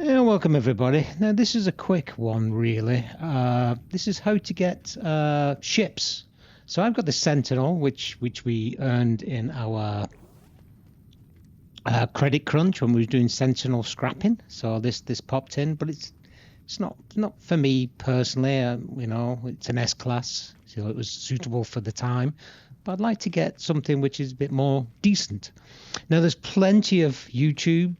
Welcome everybody. Now this is a quick one really. This is how to get ships. So I've got the Sentinel which we earned in our credit crunch when we were doing Sentinel scrapping. So this popped in, but it's not for me personally. You know, it's an S class, so it was suitable for the time. But I'd like to get something which is a bit more decent. Now there's plenty of YouTube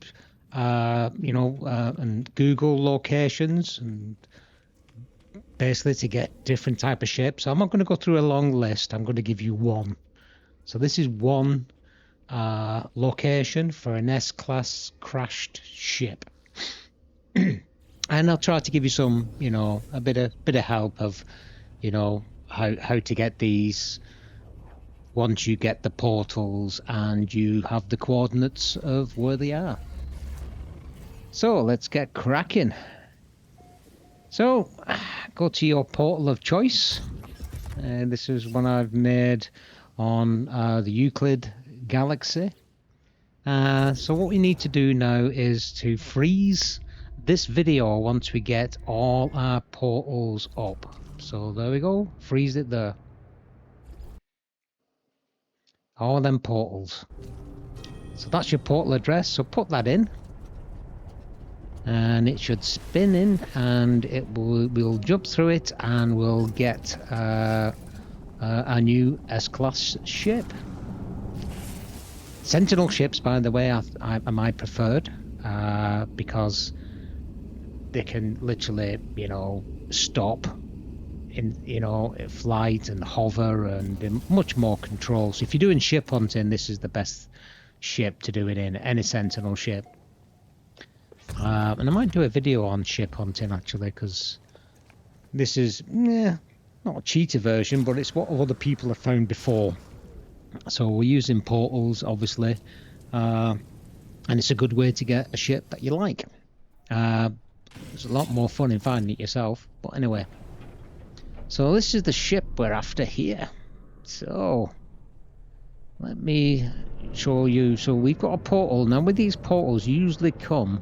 and Google locations and basically to get different type of ships. So I'm not going to go through a long list. I'm going to give you one. So this is one location for an S-class crashed ship. And I'll try to give you some, a bit of help of, how to get these once you get the portals and you have the coordinates of where they are. So let's get cracking. So go to your portal of choice. This is one I've made on the Euclid Galaxy. So what we need to do now is to freeze this video once we get all our portals up. So there we go, freeze it there. All them portals. So that's your portal address, so put that in. And it should spin in and we'll jump through it and we'll get a new S-class ship. Sentinel ships, by the way, are my preferred because they can literally, stop in, flight and hover and much more control. So if you're doing ship hunting, this is the best ship to do it in, any Sentinel ship. And I might do a video on ship hunting actually, because this is not a cheater version, but it's what other people have found before. So we're using portals, obviously, and it's a good way to get a ship that you like. It's a lot more fun in finding it yourself, but anyway. So this is the ship we're after here. So let me show you. So we've got a portal. Now with these portals usually come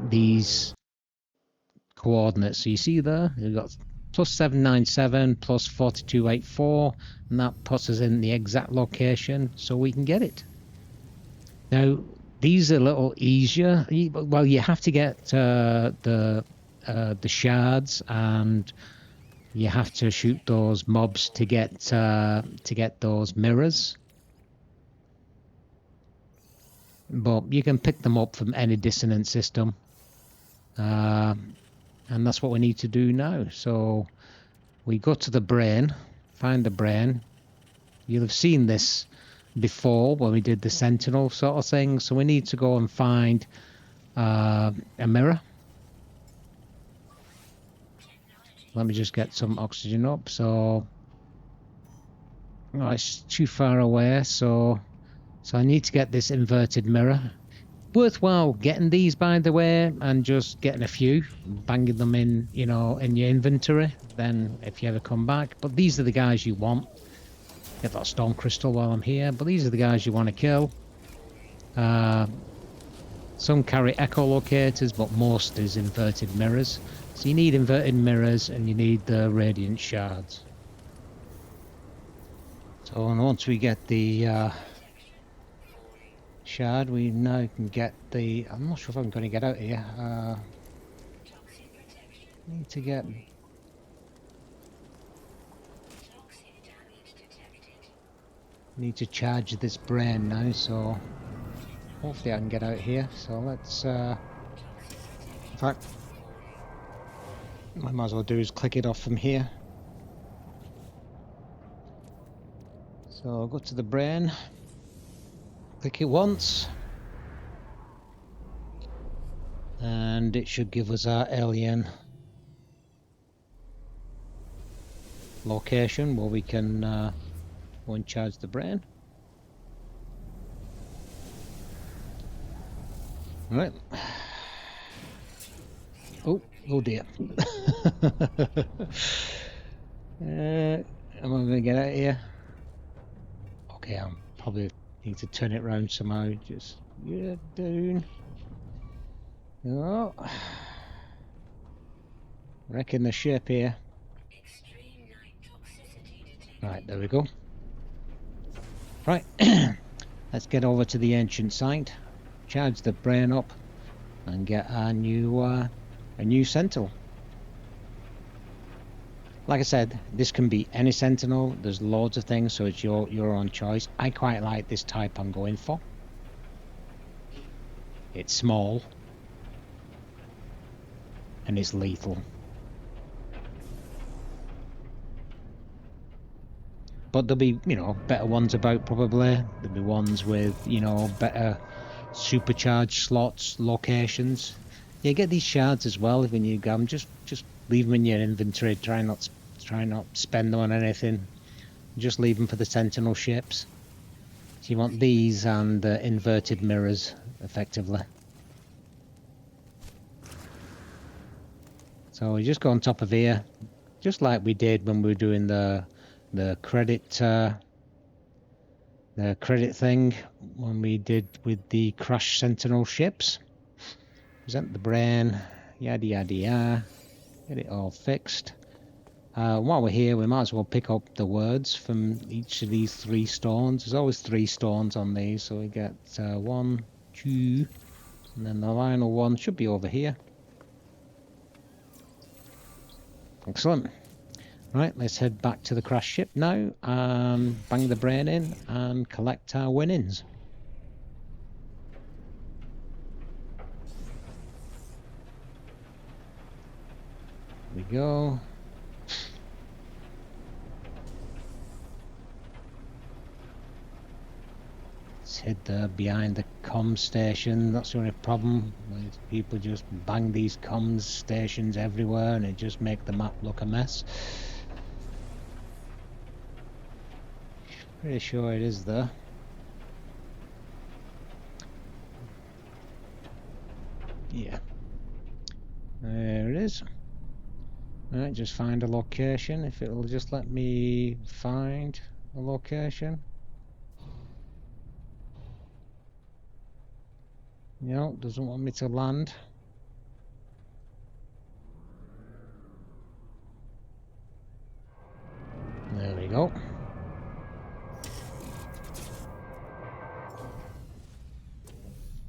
these coordinates. So you see there, you've got plus 797 plus 4284, and that puts us in the exact location so we can get it. Now these are a little easier. Well, you have to get the shards, and you have to shoot those mobs to get those mirrors. But you can pick them up from any dissonance system, and that's what we need to do now. So we go to the brain, find the brain. You'll have seen this before when we did the Sentinel sort of thing. So we need to go and find a mirror. Let me just get some oxygen up. So it's too far away, so I need to get this inverted mirror. Worthwhile getting these, by the way, and just getting a few, banging them in, in your inventory. Then if you ever come back, but these are the guys you want. Get that stone crystal while I'm here, but these are the guys you want to kill. Some carry echolocators, but most is inverted mirrors. So you need inverted mirrors and you need the radiant shards. So once we get the shard, we now can get the... I'm not sure if I'm going to get out here. Need to charge this brain now, so hopefully I can get out here. So let's in fact, what I might as well do is click it off from here. So I'll go to the brain, click it once, and it should give us our alien location where we can go and charge the brain. Right. Oh dear. Am I going to get out of here? Okay, I'm probably need to turn it around somehow. Just down. Oh, wrecking the ship here. Right, there we go. Right, let's get over to the ancient site, charge the brain up, and get a new Sentinel. Like I said, this can be any Sentinel. There's loads of things, so it's your own choice. I quite like this type I'm going for. It's small, and it's lethal. But there'll be, you know, better ones about probably. There'll be ones with, you know, better supercharged slots, locations. You get these shards as well when you grab them. Just leave them in your inventory. Try not spend them on anything. Just leave them for the Sentinel ships. So you want these and the inverted mirrors, effectively. So you just go on top of here, just like we did when we were doing the credit thing when we did with the crash Sentinel ships. Present the brain, yada yada yada, get it all fixed. While we're here, we might as well pick up the words from each of these 3 stones. There's always 3 stones on these, so we get 1, 2, and then the final one should be over here. Excellent. Right, let's head back to the crash ship now and bang the brain in and collect our winnings. Here we go. Let's head behind the comm station. That's the only problem. People just bang these comms stations everywhere and it just makes the map look a mess. Pretty sure it is there. Yeah. There it is. Alright, just find a location. If it'll just let me find a location. No, doesn't want me to land. There we go.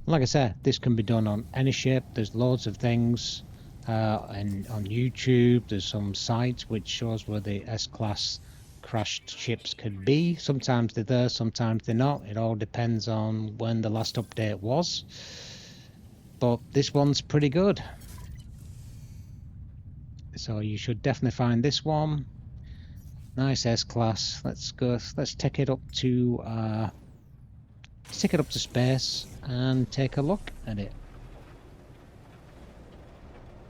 Like I said, this can be done on any ship. There's loads of things, and on YouTube there's some sites which shows where the S-class crashed ships could be. Sometimes they're there, sometimes they're not. It all depends on when the last update was. But this one's pretty good. So you should definitely find this one. Nice S-class. Let's take it up to space and take a look at it.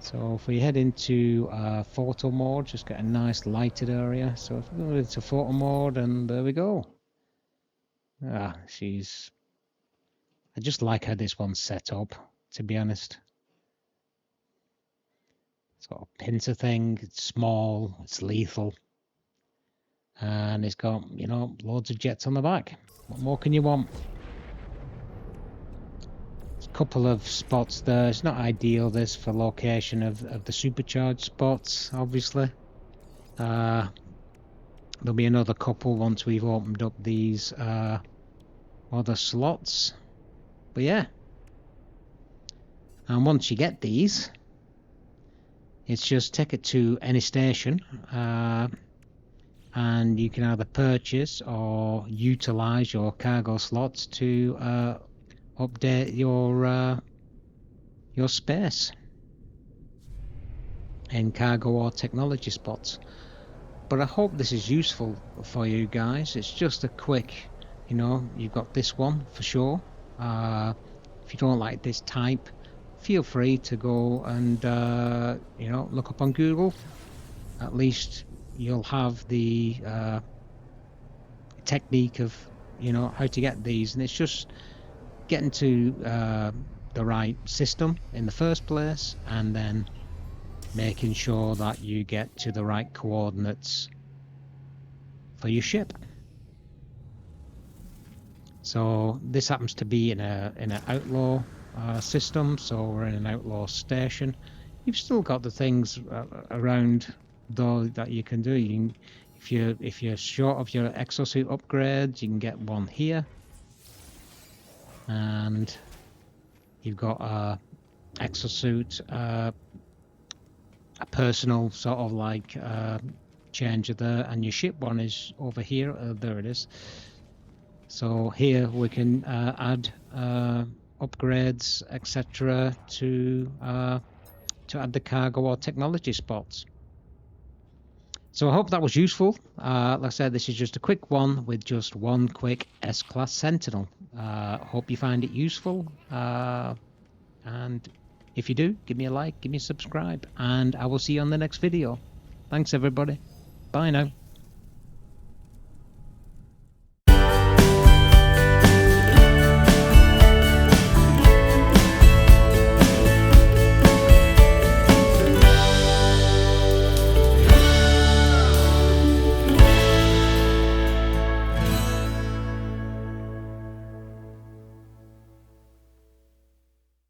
So if we head into photo mode, just get a nice lighted area. So if we go into photo mode, and there we go. I just like how this one's set up, to be honest. Sort of pincer thing, it's small, it's lethal. And it's got, you know, loads of jets on the back. What more can you want? Couple of spots there. It's not ideal, this, for location of the supercharged spots, obviously. There'll be another couple once we've opened up these other slots. But yeah. And once you get these, it's just take it to any station, and you can either purchase or utilize your cargo slots to update your space in cargo or technology spots. But I hope this is useful for you guys. It's just a quick, you know, you've got this one for sure. If you don't like this type, feel free to go and you know, look up on Google. At least you'll have the technique of, you know, how to get these, and it's just getting to the right system in the first place, and then making sure that you get to the right coordinates for your ship. So this happens to be in an outlaw system, so we're in an outlaw station. You've still got the things around though that you can do. You can, if you're short of your exosuit upgrades, you can get one here, and you've got a exosuit, a personal sort of like changer there, and your ship one is over here. There it is. So here we can add upgrades, etc., to add the cargo or technology spots. So I hope that was useful. Like I said, this is just a quick one with just one quick S-Class Sentinel. Hope you find it useful. And if you do, give me a like, give me a subscribe, and I will see you on the next video. Thanks everybody. Bye now.